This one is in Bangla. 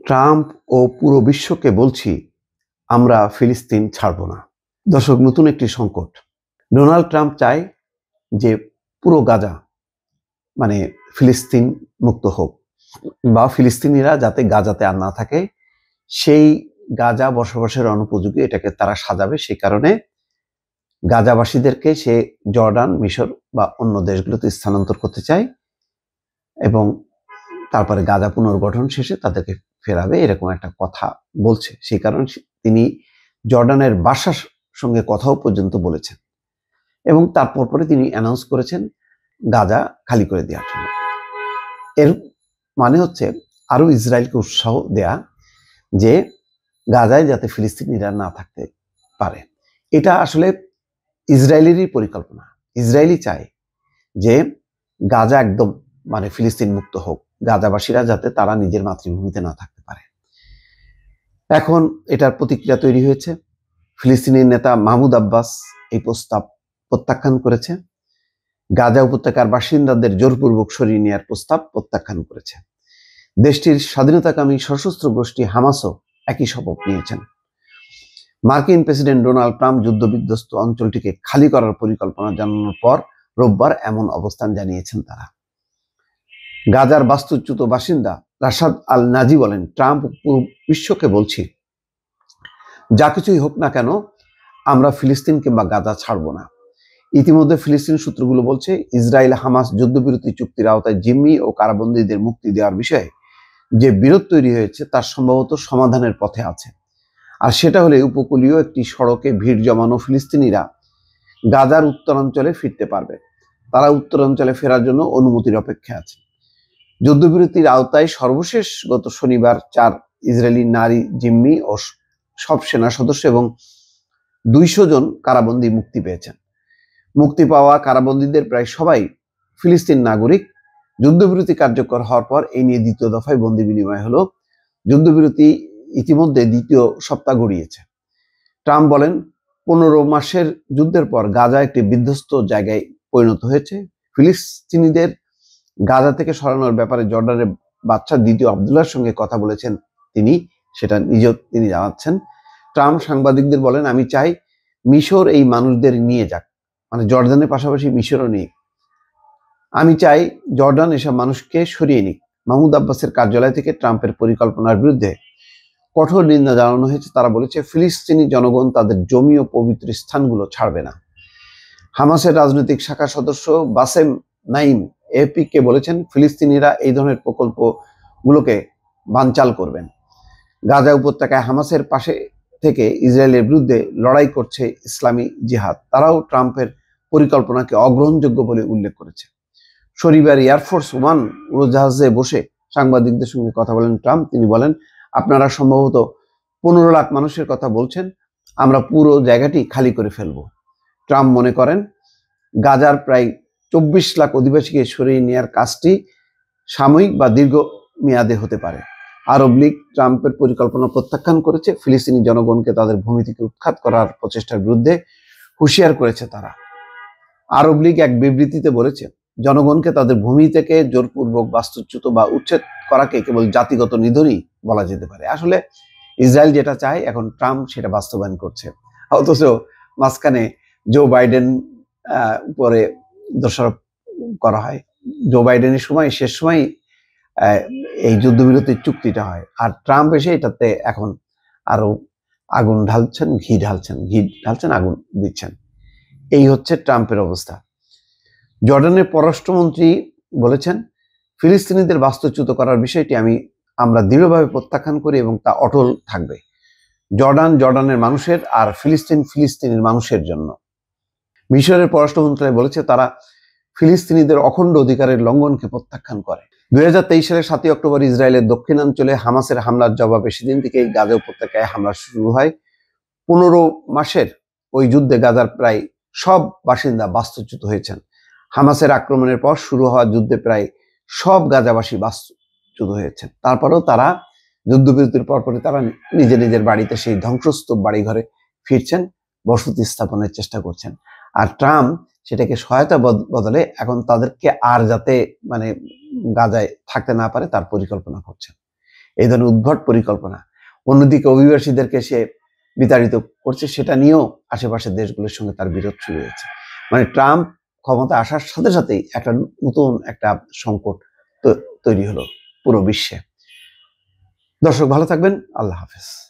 ট্রাম্প ও পুরো বিশ্বকে বলছি, আমরা ফিলিস্তিন ছাড়ব না। দর্শক, নতুন একটি সংকট। ডোনাল্ড ট্রাম্প চায় যে পুরো গাজা মানে ফিলিস্তিন মুক্ত হোক, বা ফিলিস্তিনিরা যাতে গাজাতে আর না থাকে, সেই গাজা বসবাসের অনুপযোগী এটাকে তারা সাজাবে। সেই কারণে গাজাবাসীদেরকে সে জর্ডান, মিশর বা অন্য দেশগুলোতে স্থানান্তর করতে চায় এবং তারপরে গাজা পুনর্গঠন শেষে তাদেরকে ফেরাবে, এরকম একটা কথা বলছে। সেই কারণে তিনি জর্ডানের বাদশার সঙ্গে কথাও পর্যন্ত বলেছেন এবং তারপর পরে তিনি অ্যানাউন্স করেছেন গাজা খালি করে দেওয়ার জন্য। এর মানে হচ্ছে আরো ইসরায়েলকে উৎসাহ দেয়া যে গাজায় যাতে ফিলিস্তিনিরা না থাকতে পারে। এটা আসলে ইসরায়েলেরই পরিকল্পনা। ইসরায়েলই চায় যে গাজা একদম ফিলিস্তিন মুক্ত হোক, গাজাবাসীরা যাতে তারা নিজের মাতৃভূমিতে না থাকতে পারে। এখন এটার প্রতিক্রিয়া তৈরি হয়েছে। ফিলিস্তিনের নেতা মাহমুদ আব্বাস এই প্রস্তাব প্রত্যাখ্যান করেছে। গাজা উপত্যকার বাসিন্দাদের জোরপূর্বক সরিয়ে নেওয়ার প্রস্তাব প্রত্যাখ্যান করেছে। দেশটির স্বাধীনতাকামী সশস্ত্র গোষ্ঠী হামাসও একই শপথ নিয়েছেন। মার্কিন প্রেসিডেন্ট ডোনাল্ড ট্রাম্প যুদ্ধবিধ্বস্ত অঞ্চলটিকে খালি করার পরিকল্পনা জানানোর পর রোববার এমন অবস্থান জানিয়েছেন তারা। গাজার বাস্তুচ্যুত বাসিন্দা রাশাদ আল নাজি বলেন, ট্রাম্প পুরো বিশ্বকে বলছি, যা কিছুই হোক না কেন আমরা ফিলিস্তিন কিংবা গাজা ছাড়ব না। ইতিমধ্যে ফিলিস্তিন সূত্রগুলো বলছে, ইসরায়েল হামাস যুদ্ধবিরতি চুক্তির আওতায় জিম্মি ও কারাবন্দীদের মুক্তি দেওয়ার বিষয়ে যে বিরোধ তৈরি হয়েছে তার সম্ভবত সমাধানের পথে আছে। আর সেটা হলে উপকূলীয় একটি সড়কে ভিড় জমানো ফিলিস্তিনিরা গাজার উত্তরাঞ্চলে ফিরতে পারবে। তারা উত্তরাঞ্চলে ফেরার জন্য অনুমতির অপেক্ষায় আছে। যুদ্ধবিরতির আওতায় সর্বশেষ গত শনিবার 4 ইসরায়েলি নারী জিম্মি ও সব সেনা সদস্য এবং 200 জন কারাবন্দী মুক্তি পেয়েছেন। মুক্তি পাওয়া কারাবন্দীদের প্রায় সবাই ফিলিস্তিন নাগরিক। যুদ্ধবিরতি কার্যকর হওয়ার পর এই নিয়ে দ্বিতীয় দফায় বন্দি বিনিময় হলো। যুদ্ধবিরতি ইতিমধ্যে দ্বিতীয় সপ্তাহ গড়িয়েছে। ট্রাম্প বলেন, 15 মাসের যুদ্ধের পর গাজা একটি বিধ্বস্ত জায়গায় পরিণত হয়েছে। ফিলিস্তিনিদের গাজা থেকে সরানোর ব্যাপারে জর্ডানের বাদশা দ্বিতীয় আব্দুল্লাহর সঙ্গে কথা বলেছেন তিনি, সেটা নিজেও তিনি জানাচ্ছেন। ট্রাম্প সাংবাদিকদের বলেন, আমি চাই মিশর এই মানুষদের নিয়ে যাক, জর্ডানের পাশাপাশি মিশরও নিক। আমি চাই জর্ডান এসব মানুষকে সরিয়ে নিক। মাহমুদ আব্বাসের কার্যালয় থেকে ট্রাম্পের পরিকল্পনার বিরুদ্ধে কঠোর নিন্দা জানানো হয়েছে। তারা বলেছে, ফিলিস্তিনি জনগণ তাদের জমি ও পবিত্র স্থানগুলো ছাড়বে না। হামাসের রাজনৈতিক শাখার সদস্য বাসেম নাইম এপিকে বলেছেন, ফিলিস্তিনিরা এই ধরনের প্রকল্পগুলোকে বানচাল করবেন। গাজা উপত্যকায় হামাসের পাশে থেকে ইসরায়েলের বিরুদ্ধে লড়াই করছে ইসলামী জিহাদ। তারাও ট্রাম্পের পরিকল্পনাকে অগ্রহণযোগ্য বলে উল্লেখ করেছে। শনিবার এয়ারফোর্স ওয়ান উড়োজাহাজে বসে সাংবাদিকদের সঙ্গে কথা বলেন ট্রাম্প। তিনি বলেন, আপনারা সম্ভবত 15 লাখ মানুষের কথা বলছেন, আমরা পুরো জায়গাটি খালি করে ফেলব। ট্রাম্প মনে করেন, গাজার প্রায় 24 লাখ অধিবাসীকে সরিয়ে নেওয়ার কাজটি সাময়িক বা দীর্ঘ মেয়াদে হতে পারে। আরব লীগ ট্রাম্পের পরিকল্পনা প্রত্যাখ্যান করেছে। ফিলিস্তিনি জনগণকে তাদের ভূমি থেকে উৎখাত করার প্রচেষ্টার বিরুদ্ধে হুঁশিয়ার করেছে তারা। আরব লীগ এক বিবৃতিতে বলেছে, জনগণকে তাদের ভূমি থেকে জোরপূর্বক বাস্তুচ্যুত বা উচ্ছেদ করাকে কেবল জাতিগত নিধনই বলা যেতে পারে। আসলে ইসরায়েল যেটা চায় এখন ট্রাম্প সেটা বাস্তবায়ন করছে। অথচ মাঝখানে জো বাইডেন উপরে দোষারোপ করা হয়। জো বাইডেনের সময় শেষ সময় এই যুদ্ধবিরতির চুক্তিটা হয়, আর ট্রাম্প এসে এটাতে এখন আরো আগুন ঢালছেন, ঘি ঢালছেন, আগুন দিচ্ছেন। এই হচ্ছে ট্রাম্পের অবস্থা। জর্ডানের পররাষ্ট্রমন্ত্রী বলেছেন, ফিলিস্তিনিদের বাস্তুচ্যুত করার বিষয়টি আমরা দৃঢ়ভাবে প্রত্যাখ্যান করি এবং তা অটল থাকবে। জর্ডানের মানুষের আর ফিলিস্তিনের মানুষের জন্য। মিশরের পররাষ্ট্র মন্ত্রণালয় বলেছে, তারা ফিলিস্তিনিদের অখণ্ড অধিকারের লঙ্ঘনকে প্রত্যাখ্যান করে। 2023 সালের 7 অক্টোবর ইসরায়েলের দক্ষিণাঞ্চলে হামাসের হামলার জবাবে সেদিন থেকে গাজা উপত্যকায় হামলা শুরু হয়। 15 মাসের ওই যুদ্ধে গাজার প্রায় সব বাসিন্দা বাস্তুচ্যুত হয়েছেন। হামাসের আক্রমণের পর শুরু হওয়া যুদ্ধে প্রায় সব গাজাবাসী বাস্তুচ্যুত হয়েছেন। তারপরেও তারা যুদ্ধবিরতির পরপরই তারা নিজের বাড়িতে, সেই ধ্বংসস্তূপ বাড়িঘরে ফিরছেন, বসতি স্থাপনের চেষ্টা করছেন। আর ট্রাম্প সেটাকে সহায়তা বদলে এখন তাদেরকে আর যাতে গাজায় থাকতে না পারে তার পরিকল্পনা করছেন। এই ধরনের উদ্ভট পরিকল্পনা। অন্যদিকে অভিবাসীদেরকে সে বিতাড়িত করছে, সেটা নিয়েও আশেপাশের দেশগুলোর সঙ্গে তার বিরোধ শুরু হয়েছে। মানে ট্রাম্প ক্ষমতা আসার সাথে সাথেই একটা নতুন একটা সংকট তৈরি হলো পুরো বিশ্বে। দর্শক ভালো থাকবেন, আল্লাহ হাফেজ।